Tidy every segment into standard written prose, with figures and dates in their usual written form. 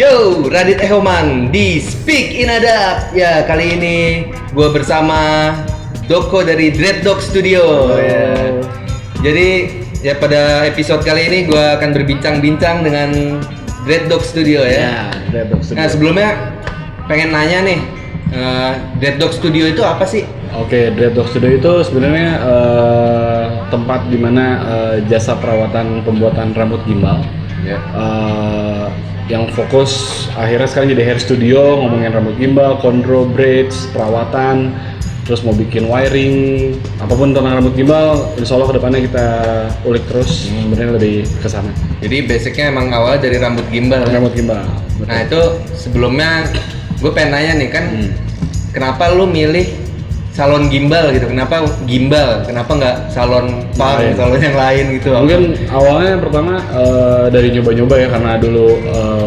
Yo, Radit Ehoman di Speak in Adap. Ya, kali ini gue bersama Doko dari Dread Dog Studio. Ya. Jadi ya pada episode kali ini gue akan berbincang-bincang dengan Dread Dog Studio ya. Dread Dog Studio. Nah sebelumnya pengen nanya nih, Dread Dog Studio itu apa sih? Oke, Dread Dog Studio itu sebenarnya tempat di mana jasa perawatan pembuatan rambut gimbal. Ya. Yang fokus akhirnya sekarang jadi hair studio, ngomongin rambut gimbal, kondro, braids, perawatan, terus mau bikin wiring, apapun tentang rambut gimbal, insya Allah kedepannya kita ulik terus, sebenarnya lebih ke sana. Jadi basicnya emang awal dari rambut gimbal. Rambut gimbal. Betul. Nah itu sebelumnya gue pengen nanya nih kan, kenapa lu milih salon gimbal gitu? Kenapa gimbal? Kenapa nggak salon pang, salon yang lain gitu? Mungkin awalnya pertama dari nyoba-nyoba ya, karena dulu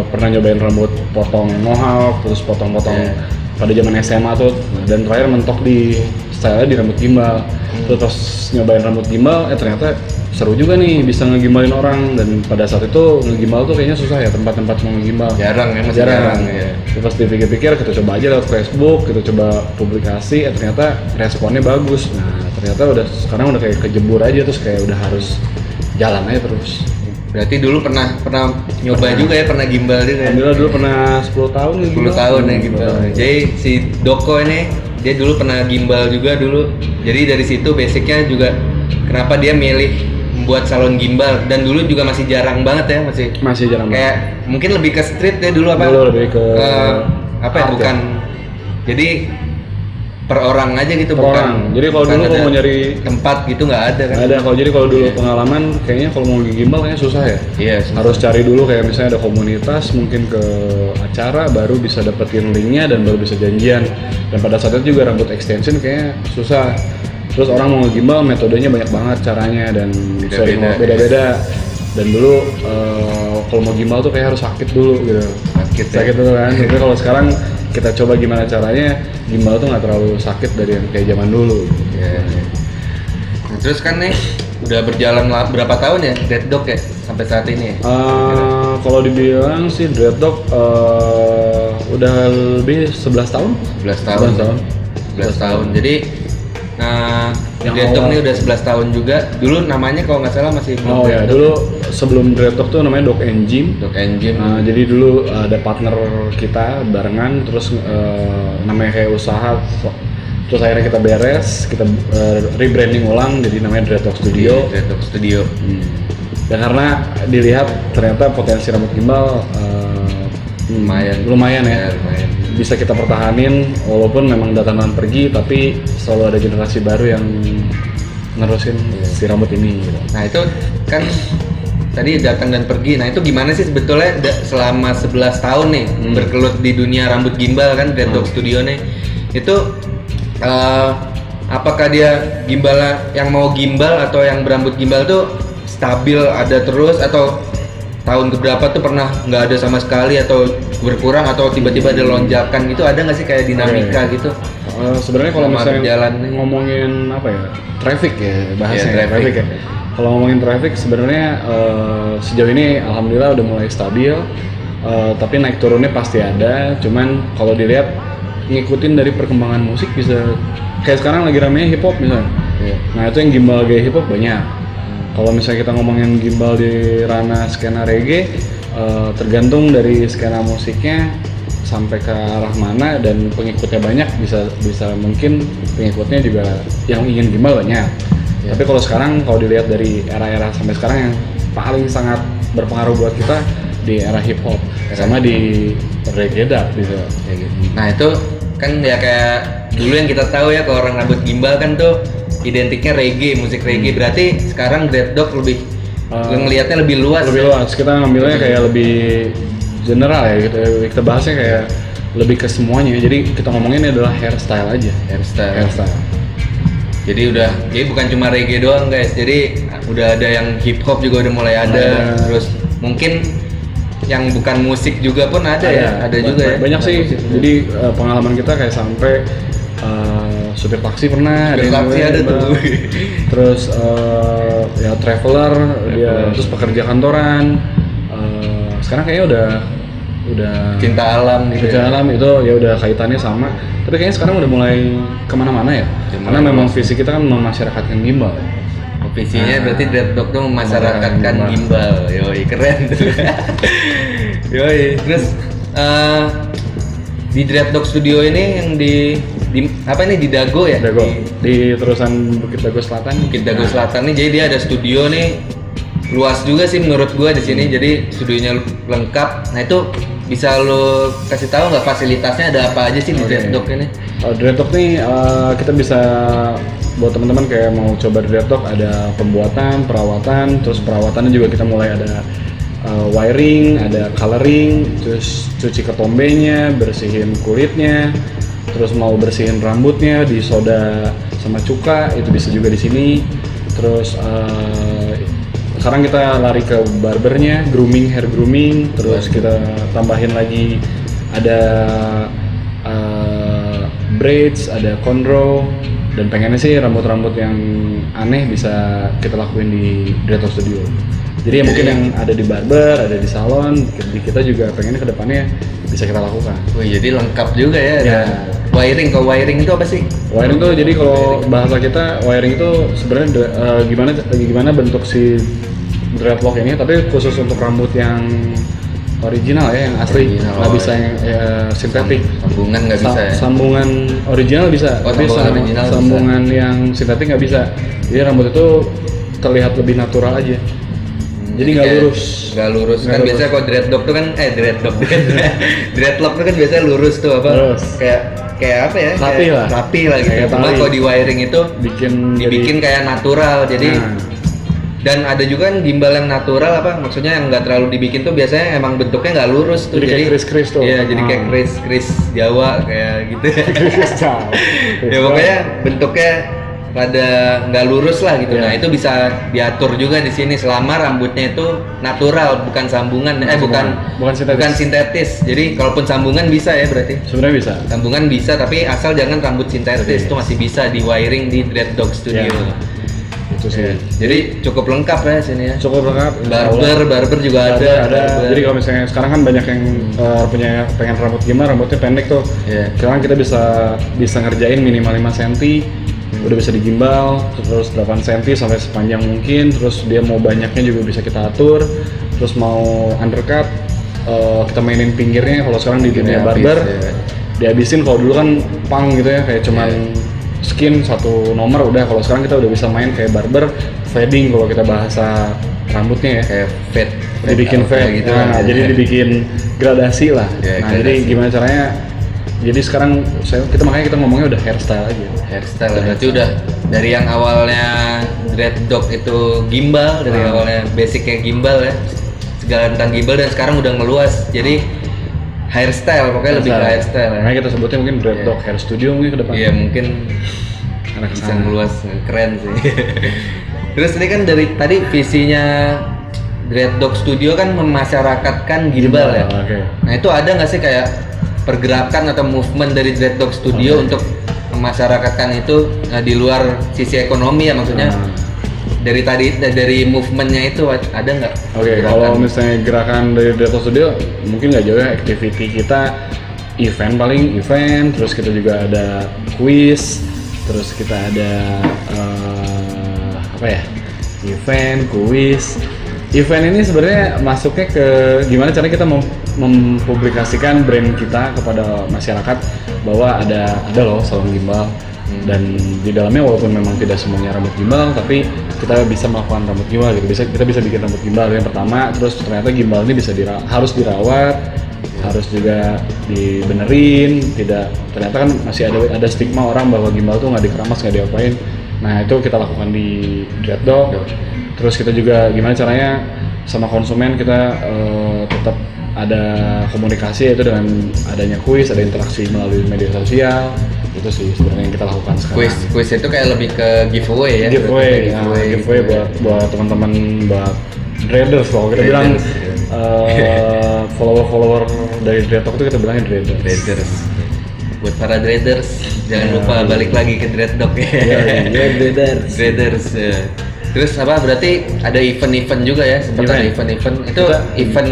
pernah nyobain rambut potong mohawk, terus potong-potong pada zaman SMA tuh, dan terakhir mentok di style di rambut gimbal. Terus nyobain rambut gimbal, ternyata seru juga nih, bisa ngegimbalin orang. Dan pada saat itu ngegimbal tuh kayaknya susah ya, tempat-tempat mau ngegimbal Jarang ya, masih jarang ya. Pas dipikir-pikir, kita coba aja lewat Facebook, kita coba publikasi, ternyata responnya bagus. Nah ternyata sekarang udah kayak kejebur aja, terus kayak udah harus jalan aja terus. Berarti dulu pernah nyoba juga ya, pernah gimbal juga ya? Alhamdulillah dulu pernah 10 tahun nih 10 tahun ya gimbal. Jadi si Doko ini, dia dulu pernah gimbal juga dulu. Jadi dari situ basicnya juga kenapa dia milih membuat salon gimbal, dan dulu juga masih jarang banget ya, masih jarang kayak banget. mungkin lebih ke street ya dulu apa? Dulu lebih ke apa ya, bukan jadi per orang aja gitu, per bukan orang. Jadi kalau dulu kalau mau nyari tempat gitu nggak ada kan? Nggak ada. Kalau jadi kalau dulu pengalaman kayaknya kalau mau gimbal kayaknya susah ya. Iya, susah. Harus cari dulu kayak misalnya ada komunitas, mungkin ke acara baru bisa dapetin linknya dan baru bisa janjian. Dan pada saat itu juga rambut extension kayaknya susah. Terus orang mau gimbal metodenya banyak banget caranya dan beda-beda. Dan dulu kalau mau gimbal tuh kayak harus sakit dulu gitu. Sakit dulu kan. Tapi kalau sekarang kita coba gimana caranya gimbal tuh nggak terlalu sakit dari yang kayak zaman dulu. Yeah. Nah, terus kan nih udah berjalan berapa tahun ya Dread Dog ya sampai saat ini? Kalau dibilang sih Dread Dog udah lebih 11 tahun. 11 tahun. Jadi Dread Dog ini udah 11 tahun juga. Dulu namanya kalau nggak salah masih Oh ya, dulu sebelum Dread Dog tuh namanya Dog and Gym. Jadi dulu ada partner kita barengan, terus namanya kayak usaha. Terus akhirnya kita beres, kita rebranding ulang jadi namanya Dread Dog Studio. Dread Dog Studio. Dan karena dilihat ternyata potensi rambut gimbal lumayan ya. Lumayan. Bisa kita pertahanin walaupun memang datang pergi, tapi selalu ada generasi baru yang nerusin si rambut ini gitu. Nah itu kan tadi datang dan pergi. Nah itu gimana sih sebetulnya selama 11 tahun nih bergelut di dunia rambut gimbal kan Dread Dog Studio nih. Itu apakah dia gimbalnya yang mau gimbal atau yang berambut gimbal tuh stabil ada terus, atau tahun keberapa tuh pernah nggak ada sama sekali atau berkurang, atau tiba-tiba ada lonjakan gitu, ada nggak sih kayak dinamika gitu? Sebenarnya kalau misalnya ngomongin apa ya, traffic ya bahasanya, traffic ya. Kalau ngomongin traffic sebenarnya sejauh ini alhamdulillah udah mulai stabil, tapi naik turunnya pasti ada. Cuman kalau dilihat ngikutin dari perkembangan musik, bisa kayak sekarang lagi ramenya hip hop misalnya. Nah itu yang gimbal gaya hip hop banyak. Kalau misalnya kita ngomongin gimbal di ranah skena reggae, tergantung dari skena musiknya sampai ke arah mana, dan pengikutnya banyak, bisa mungkin pengikutnya juga yang ingin gimbal banyak. Tapi kalau sekarang, kalau dilihat dari era-era sampai sekarang, yang paling sangat berpengaruh buat kita di era hip hop sama di reggae dub gitu. Nah itu kan ya kayak dulu yang kita tahu ya, kalau orang rambut gimbal kan tuh identiknya reggae, musik reggae. Berarti sekarang Dread Dog lebih ngelihatnya lebih luas. Lebih luas. Kita ngambilnya kayak lebih general ya gitu. Kita bahasnya kayak lebih ke semuanya. Jadi kita ngomonginnya adalah hairstyle aja. Hairstyle. Jadi bukan cuma reggae doang guys. Jadi udah ada yang hip hop juga udah mulai ada. Terus mungkin yang bukan musik juga pun ada ya. Ada juga ya. Banyak sih. Jadi pengalaman kita kayak sampai supir taksi pernah, ada tuh. Terus ya traveler, dia terus pekerja kantoran. Sekarang kayaknya udah udah cinta alam gitu. Cinta alam itu ya udah kaitannya sama. Tapi kayaknya sekarang udah mulai kemana-mana ya. Karena memang visi kita kan memasyarakatkan gimbal. Visinya berarti Dreaddock tuh memasyarakatkan gimbal. Yoi, keren tuh. Yoi. Terus di Dreaddock Studio ini yang di apa nih, di Dago ya? Dago. Di terusan Bukit Dago Selatan. Bukit Dago Selatan nih, jadi dia ada studio nih. Luas juga sih menurut gua di sini. Jadi studionya lengkap. Nah, itu bisa lo kasih tahu nggak fasilitasnya ada apa aja sih di Dreaddock ini? Dreaddock nih kita bisa buat teman-teman kayak mau coba Dreaddock, ada pembuatan, perawatan, terus perawatannya juga kita mulai ada wiring, ada coloring, terus cuci ketombenya, bersihin kulitnya, terus mau bersihin rambutnya di soda sama cuka itu bisa juga di sini. Terus sekarang kita lari ke barbernya, grooming, hair grooming, terus kita tambahin lagi ada braids, ada cornrow, dan pengennya sih rambut-rambut yang aneh bisa kita lakuin di Dreaddock Studio. Jadi ya mungkin yang ada di barber, ada di salon, di kita juga pengennya kedepannya bisa kita lakukan. Wih, jadi lengkap juga ya. Ya. Wiring, kalau wiring itu apa sih? Wiring itu jadi kalau bahasa kita wiring itu sebenarnya gimana bentuk si dreadlock ini, tapi khusus untuk rambut yang original ya, yang asli, nggak bisa yang sintetik. Sambungan nggak bisa ya? Sambungan original bisa, tapi sambungan yang sintetik nggak bisa. Jadi rambut itu terlihat lebih natural aja. Jadi nggak lurus. Nggak lurus. Kan biasanya kalau dreadlock tuh kan dreadlock tuh kan biasanya lurus tuh apa? Lurus. Kayak apa ya? Rapi lah gitu. Cuma kalau di wiring itu dibikin kayak natural. Jadi dan ada juga kan gimbal yang natural apa? Maksudnya yang nggak terlalu dibikin tuh biasanya emang bentuknya nggak lurus tuh. Jadi kayak kris-kris tuh. Iya, jadi kayak kris Jawa kayak gitu. Kris Jawa. Ya pokoknya bentuknya rada nggak lurus lah gitu. Nah itu bisa diatur juga di sini selama rambutnya itu natural, bukan sambungan, bukan sintetis. Jadi kalaupun sambungan bisa ya berarti. Sebenarnya bisa. Sambungan bisa, tapi asal jangan rambut sintetis. Itu masih bisa di wiring di Dreaddock Studio. Itu sih. Jadi cukup lengkap ya sini ya. Cukup lengkap. Barber juga ada. Jadi kalau misalnya sekarang kan banyak yang pengen rambut gimbal, rambutnya pendek tuh. Sekarang kita bisa ngerjain minimal 5 cm. Udah bisa digimbal, terus 8 cm sampai sepanjang mungkin, terus dia mau banyaknya juga bisa kita atur, terus mau undercut, kita mainin pinggirnya. Kalau sekarang di dunia barber, dihabisin. Kalau dulu kan pang gitu ya, kayak cuman skin satu nomor udah. Kalau sekarang kita udah bisa main kayak barber, fading kalau kita bahasa rambutnya ya, kayak fade, dibikin fade gitu. Nah, jadi dibikin gradasi lah. Nah, jadi gimana caranya? Jadi sekarang makanya kita ngomongnya udah hairstyle aja. Hairstyle berarti udah dari yang awalnya Dreaddock itu gimbal, dari awalnya basicnya gimbal ya, segala tentang gimbal, dan sekarang udah ngeluas. Jadi hairstyle, pokoknya lebih ke hairstyle ya. Makanya kita sebutnya mungkin Dreaddock Hair Studio mungkin ke depan. Iya, mungkin bisa ngeluas, keren sih. Terus ini kan dari tadi visinya Dreaddock Studio kan memasyarakatkan gimbal ya. Nah itu ada nggak sih kayak pergerakan atau movement dari Dreaddock Studio untuk memasyarakatkan itu di luar sisi ekonomi ya, maksudnya dari movementnya itu ada nggak? Kalau misalnya gerakan dari Dreaddock Studio mungkin nggak jauh ya, activity kita event, terus kita juga ada quiz, terus kita ada event ini sebenarnya masuknya ke gimana caranya kita mempublikasikan brand kita kepada masyarakat bahwa ada loh salon gimbal, dan di dalamnya walaupun memang tidak semuanya rambut gimbal, tapi kita bisa melakukan rambut gimbal gitu. Kita bisa bikin rambut gimbal yang pertama, terus ternyata gimbal ini harus dirawat, harus juga dibenerin. Ternyata kan masih ada stigma orang bahwa gimbal tuh nggak dikeramas, nggak diapain. Nah itu kita lakukan di Dreaddock. Terus kita juga gimana caranya sama konsumen kita tetap ada komunikasi, yaitu dengan adanya kuis, ada interaksi melalui media sosial. Itu sih sebenarnya yang kita lakukan sekarang. Kuis itu kayak lebih ke giveaway ya. Giveaway buat teman-teman, buat Dreaders loh. Kita bilang follower dari Dreaddock itu kita bilangnya Dreaders. Buat para Dreaders, jangan lupa balik lagi ke Dreaddock ya. Dreaders. Terus apa berarti ada event-event juga ya? Sempat ada event-event. Itu event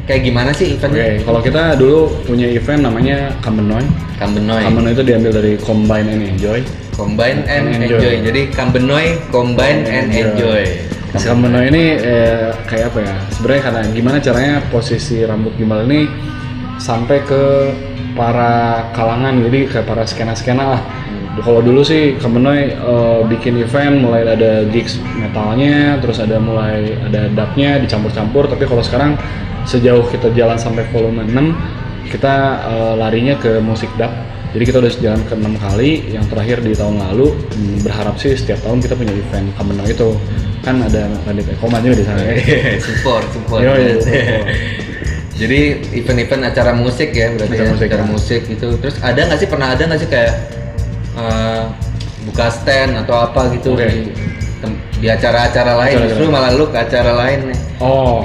kayak gimana sih eventnya? Kalau kita dulu punya event namanya Kambenoy. Kambenoy itu diambil dari Combine and Enjoy. Combine and enjoy. Jadi Kambenoy, Combine and Enjoy. Kambenoy ini kayak apa ya? Sebenarnya karena gimana caranya posisi rambut gimbal ini sampai ke para kalangan, jadi ke para skena-skena lah. Kalau dulu sih Kambenoy bikin event mulai ada gigs metalnya, terus mulai ada dubnya dicampur-campur. Tapi kalau sekarang sejauh kita jalan sampai volume 6, kita larinya ke musik dub. Jadi kita udah jalan ke 6 kali, yang terakhir di tahun lalu. Berharap sih setiap tahun kita punya event Kambenoy itu. Kan ada Radit Ekoma juga di sana ya. support. Yo. Jadi event-event acara musik ya berarti acara musik gitu. Terus pernah ada nggak sih kayak buka stand atau apa gitu di acara-acara lain, justru malah lu ke acara lain nih.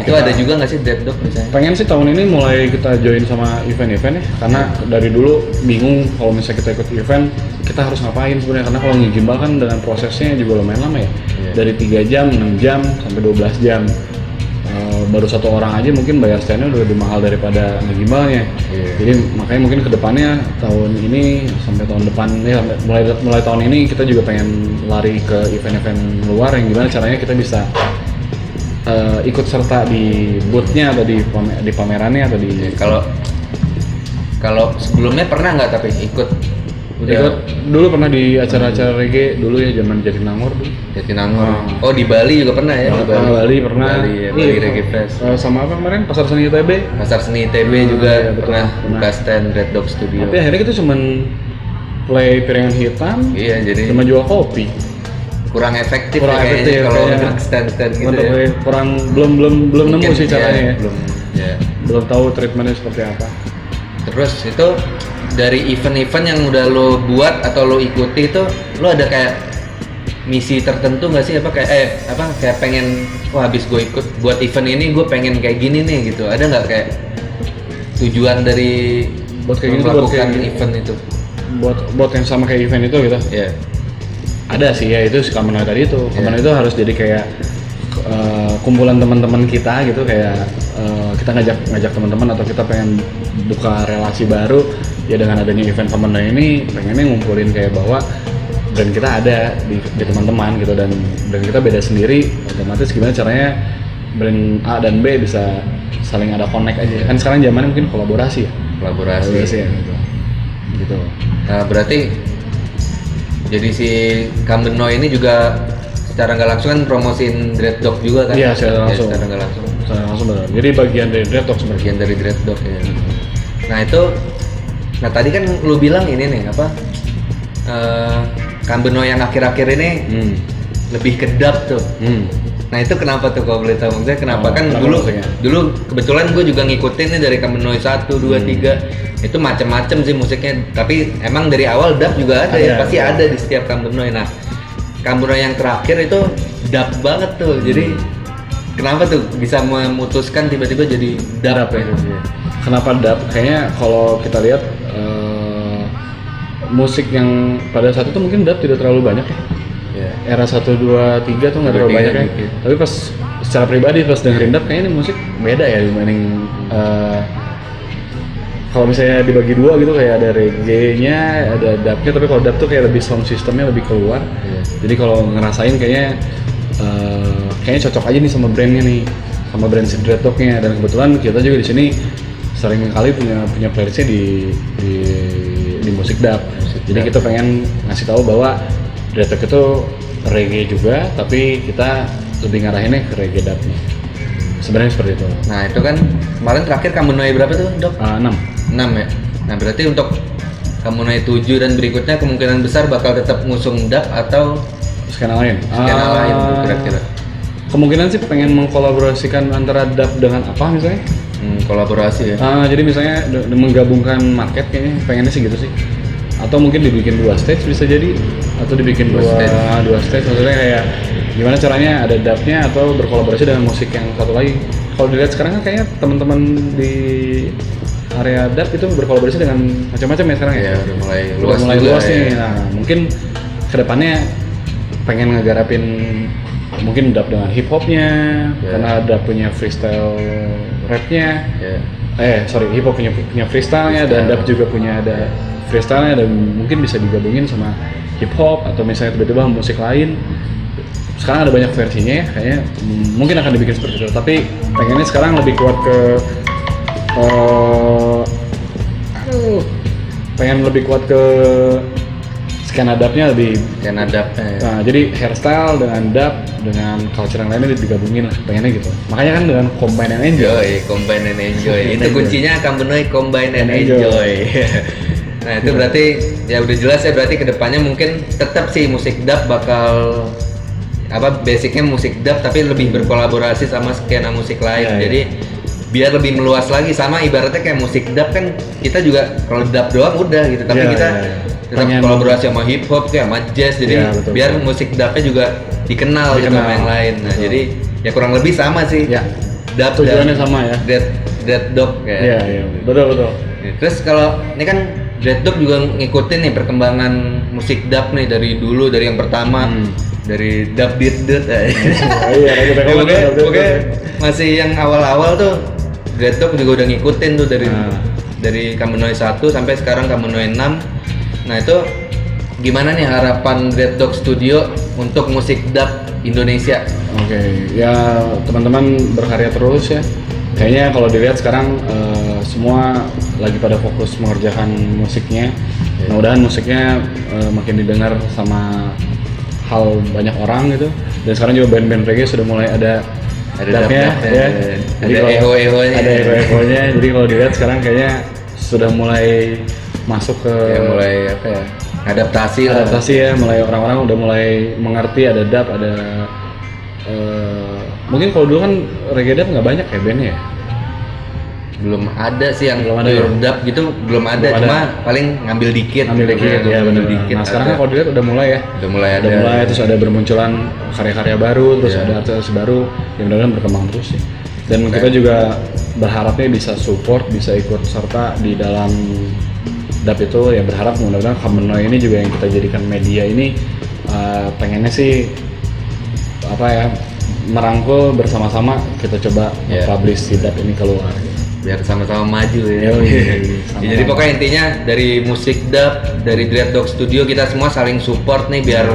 Itu ada juga nggak sih Dread Dog misalnya? Pengen sih tahun ini mulai kita join sama event-event ya, karena dari dulu bingung kalau misalnya kita ikut event kita harus ngapain sebenarnya, karena kalau ngegimbal kan dengan prosesnya juga lumayan lama ya. Dari 3 jam, 6 jam sampai 12 jam. Baru satu orang aja mungkin bayar stand-nya udah lebih mahal daripada ngegimbalnya. Jadi makanya mungkin kedepannya tahun ini sampai tahun depan ya, mulai tahun ini kita juga pengen lari ke event-event luar yang gimana caranya kita bisa ikut serta di booth-nya atau di pamerannya atau di kalau sebelumnya pernah nggak tapi ikut dulu pernah di acara-acara reggae dulu ya, zaman Jatinangor dulu. Oh di Bali juga pernah ya? Bali pernah. Bali Reggae Fest. Sama apa kemarin Pasar Seni ITB? Pasar Seni ITB juga pernah buka stand Dread Dog Studio. Tapi akhirnya kita cuman play piringan hitam. Iya, jadi cuma jual kopi. Kurang efektif kayaknya kalau untuk stand-stand gitu ya. Belum nemu sih caranya ya. Belum tahu treatmentnya seperti apa. Terus itu dari event-event yang udah lo buat atau lo ikuti itu, lo ada kayak misi tertentu nggak sih, kayak pengen habis gue ikut buat event ini gue pengen kayak gini nih gitu, ada nggak kayak tujuan dari buat kayak melakukan event itu? Buat yang sama kayak event itu gitu? Iya. Ada sih ya, itu si Kambenoy tadi itu. Kambenoy itu harus jadi kayak kumpulan teman-teman kita gitu, kayak kita ngajak teman-teman atau kita pengen buka relasi baru ya dengan adanya event Kambenoy ini, pengennya ngumpulin kayak bahwa brand kita ada di teman-teman gitu, dan brand kita beda sendiri, otomatis gimana caranya brand A dan B bisa saling ada connect aja. Kan sekarang zamannya mungkin kolaborasi ya ya gitu. Nah berarti jadi si Kambenoy ini juga secara nggak langsung kan promosiin Dread Dog juga kan? Iya, secara langsung. Secara nggak langsung benar. Jadi bagian dari Dread Dog sebenarnya. Bagian dari Dread Dog ya. Nah tadi kan lu bilang ini nih Kambenoy yang akhir-akhir ini lebih kedap tuh. Nah itu kenapa tuh kalau boleh tahu? Maksudnya kenapa? Kan dulu kebetulan gue juga ngikutin nih dari Kambenoy 1, 2, 3 itu macam-macam sih musiknya. Tapi emang dari awal dub juga ada ya, pasti ada di setiap Kambenoy. Nah Kambenoy yang terakhir itu dub banget tuh. Jadi kenapa tuh bisa memutuskan tiba-tiba jadi dub ya? Kenapa dub? Kayaknya kalau kita lihat musik yang pada saat itu mungkin dub tidak terlalu banyak ya. Era 1, 2, 3 tuh nggak terlalu banyak ya. Tapi pas secara pribadi pas dengerin dub kayaknya ini musik beda ya dibanding kalau misalnya dibagi dua gitu, kayak ada reggae-nya, ada dubnya, tapi kalau dub tuh kayak lebih sound systemnya lebih keluar. Jadi kalau ngerasain kayaknya cocok aja nih sama brandnya nih, sama brand si Dread Dog-nya. Dan kebetulan kita juga di sini sering kali punya playlistnya di musik dub. Jadi kita pengen ngasih tahu bahwa Dread Dog itu reggae juga, tapi kita lebih ngarahinnya ke reggae dubnya. Sebenarnya seperti itu. Nah itu kan kemarin terakhir Kambenoy berapa tuh Dok? 6 ya? Nah berarti untuk Kambenoy 7 dan berikutnya kemungkinan besar bakal tetap ngusung dub atau skena lain? Skena lain kira-kira? Kemungkinan sih pengen mengkolaborasikan antara dub dengan apa misalnya? Kolaborasi ya? Jadi misalnya menggabungkan market kayaknya, pengennya sih gitu sih. Atau mungkin dibikin 2 stage bisa jadi, atau dibikin dua stage, maksudnya kayak gimana caranya ada dubnya atau berkolaborasi dengan musik yang satu lagi. Kalau dilihat sekarang kan kayaknya teman-teman di area dub itu berkolaborasi dengan macam-macam ya sekarang ya. Udah mulai luas nih. Nah mungkin kedepannya pengen ngegarapin mungkin dub dengan hip hopnya, karena dub punya freestyle rapnya, hip hop punya freestyle-nya dan dub juga punya ada freestyle-nya, dan mungkin bisa digabungin sama hip hop atau misalnya tiba-tiba musik lain. Sekarang ada banyak versinya ya, kayaknya mungkin akan dibikin seperti itu. Tapi pengennya sekarang lebih kuat ke pengen lebih kuat ke skena dubnya lebih. Skena dub. Nah, jadi hairstyle dengan dub dengan culture yang lainnya digabungin lah, pengennya gitu. Makanya kan dengan combine and enjoy. Combine and enjoy. Itu kuncinya Kambenoi, combine and enjoy. Nah itu berarti ya udah jelas ya, berarti kedepannya mungkin tetap sih musik dub bakal basicnya musik dub tapi lebih berkolaborasi sama skena musik lain. Jadi biar lebih meluas lagi, sama ibaratnya kayak musik dub kan kita juga kalau dub doang udah gitu, tapi kita tetap kolaborasi sama hip hop kayak sama jazz, jadi biar musik dubnya juga dikenal gitu sama yang lain. Nah jadi ya kurang lebih sama sih. Dub tujuannya sama ya. Dreaddogs kayak. Iya betul. Terus kalau ini kan Dreaddogs juga ngikutin nih perkembangan musik dub nih dari dulu, dari yang pertama dari dub beat pokoknya masih yang awal-awal tuh Dreaddogs juga udah ngikutin tuh dari Kambenoi 1 sampai sekarang Kambenoi 6. Nah itu gimana nih harapan Dreaddogs Studio untuk musik dub Indonesia? Oke, ya teman-teman berkarya terus ya. Kayaknya kalau dilihat sekarang semua lagi pada fokus mengerjakan musiknya. Mudah-mudahan musiknya makin didengar sama banyak orang gitu. Dan sekarang juga band-band reggae sudah mulai ada dubnya ya. Ada eho-ehonya. Jadi kalau dilihat sekarang kayaknya sudah mulai masuk ke mulai adaptasi ya, mulai orang-orang udah mulai mengerti ada dub, ada mungkin kalau dulu kan reggae dub nggak banyak ya bandnya ya. Belum ada sih yang pure dub gitu, belum ada. Cuma paling ngambil dikit ya, benar. Nah sekarang kan kalau dilihat udah mulai ya, terus ada bermunculan karya-karya baru, terus ada artis baru yang mudah-mudahan berkembang terus sih. Dan kita juga berharapnya bisa support, bisa ikut serta di dalam dub itu ya, berharap mudah-mudahan Kambenoi ini juga yang kita jadikan media ini pengennya sih merangkul bersama-sama, kita coba publish si dub ini keluar biar sama-sama maju ya. Jadi pokoknya intinya dari musik dub, dari Dreaddogs Studio kita semua saling support nih biar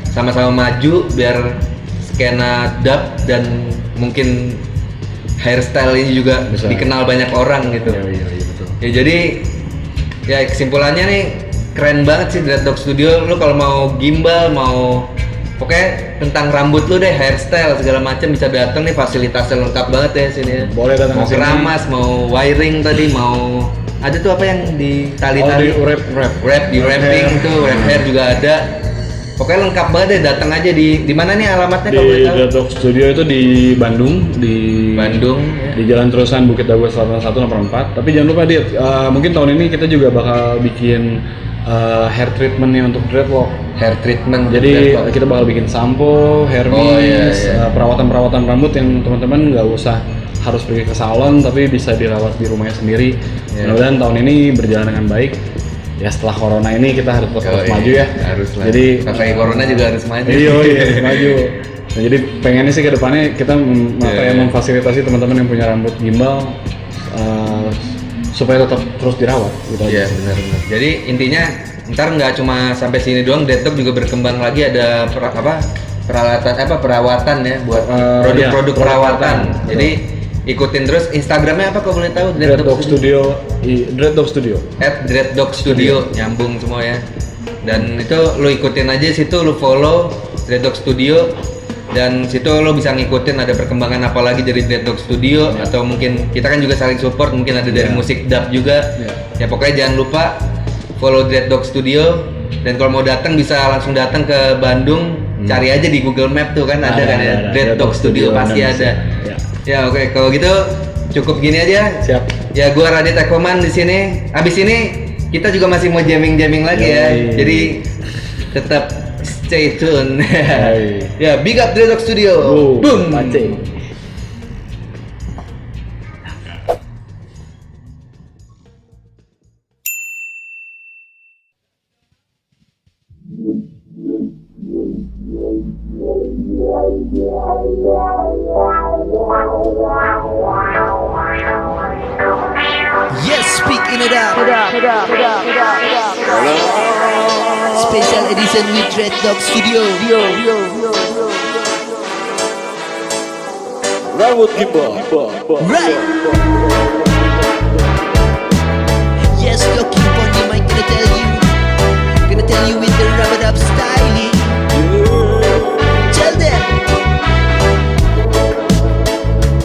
sama-sama maju, biar skena dub dan mungkin hairstyle ini juga dikenal banyak orang gitu. Betul. Ya jadi ya kesimpulannya nih keren banget sih Dreaddogs Studio. Lu kalau mau gimbal, mau pokoknya tentang rambut lu deh, hairstyle segala macam bisa datang nih, fasilitasnya lengkap banget ya sini ya. Boleh datang mau keramas, mau wiring tadi, mau ada tuh apa yang di tali-tali, di wrapping tuh, wrap hair juga ada. Pokoknya lengkap banget deh, datang aja di mana nih alamatnya kalau boleh tahu? Di Dreaddogs Studio itu di Bandung, di Jalan Terusan Bukit Dago Selatan 1 nomor 4. Tapi jangan lupa mungkin tahun ini kita juga bakal bikin hair treatment nih untuk dreadlock. Hair treatment. Jadi kita bakal bikin sampo, hair mist, perawatan rambut yang teman-teman nggak usah harus pergi ke salon, tapi bisa dirawat di rumahnya sendiri. Mudah-mudahan tahun ini berjalan dengan baik. Ya setelah corona ini kita harus maju ya. Harus lah. Jadi pakai corona juga harus maju. Iya, harus maju. Nah, jadi pengennya sih ke depannya kita memfasilitasi teman-teman yang punya rambut gimbal supaya tetap terus dirawat gitu. Iya, benar. Jadi intinya ntar nggak cuma sampai sini doang, Dreaddogs juga berkembang lagi, ada perawatan ya buat produk-produk perawatan. Jadi ikutin terus Instagramnya apa kalau boleh tahu? Dreaddogs Studio. @Dreaddogs Studio nyambung semua ya. Dan itu lo ikutin aja situ, lo follow Dreaddogs Studio. Dan situ lo bisa ngikutin ada perkembangan apa lagi dari Dreaddogs Studio, atau mungkin kita kan juga saling support, mungkin ada dari musik dub juga. Ya pokoknya jangan lupa follow Dreaddogs Studio, dan kalau mau datang bisa langsung datang ke Bandung, cari aja di Google Map tuh kan ada kan ya, Dreaddogs Studio pasti ada. Ya oke, kalau gitu cukup gini aja. Siap. Ya gua Radit Ekoman di sini. Abis ini kita juga masih mau jamming lagi ya. Jadi tetap stay tune. Ya, big up Dreaddogs Studio. Boom. Mati. Wow. in it up. Special edition with Red Dog Studio. Rambut gimbal. Right. Yes, Doki on the mic, gonna tell you with the rubber dub styling. Tell them.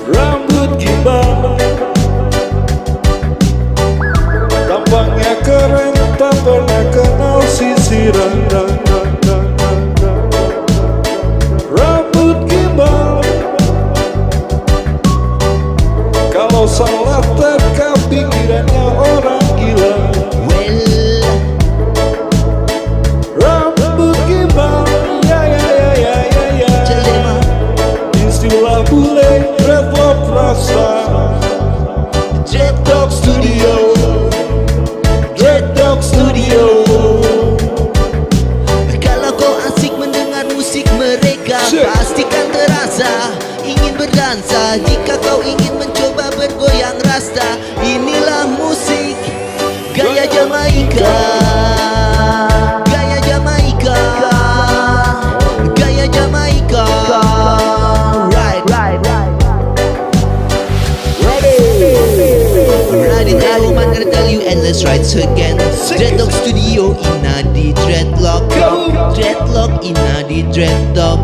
Rambut gimbal, tampangnya keren, tak pernah kenal sisiran. Rambut gimbal, kalau salah tekap pikirannya orang gila. Well, Rambut gimbal, ya. tell them. Istilah bule, dreadlock rasa. Red Dog Studio. Red Dog Studio. Kalau kau asik mendengar musik mereka, Sip. pastikan terasa ingin berdansa. Jika kau ingin mencoba bergoyang rasta, inilah musik gaya Jamaika. Gaya Jamaika. Gaya Jamaika. Right. Riding Alman gonna tell you endless rides again. Dreadlock Studio inadi dreadlock. Dreadlock inadi dreadlock.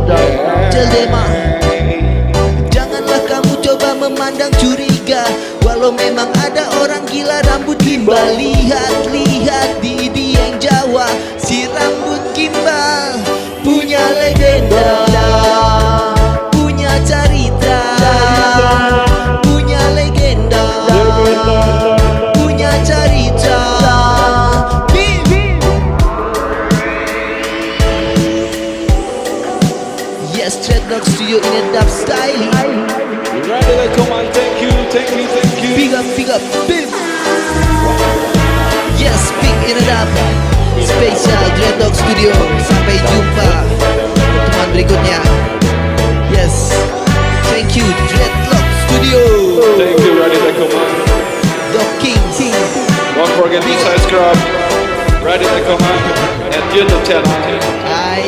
Tell them janganlah kamu coba memandang curiga. Walau memang ada orang gila rambut gimbal. Lihat di Dieng Jawa, si rambut gimbal punya legenda, punya cerita, punya legenda, punya cerita. Yes, Dreadlock Studio in a dub styling. Ready, come on, thank you. Big up, big. Yes, big in a dub. Special Dreadlock Studio. Sampai jumpa teman berikutnya. Yes, thank you Dreadlock Studio. Thank you, ready, come on. Dog King. Don't forget to subscribe. Ready, come on. And YouTube channel. I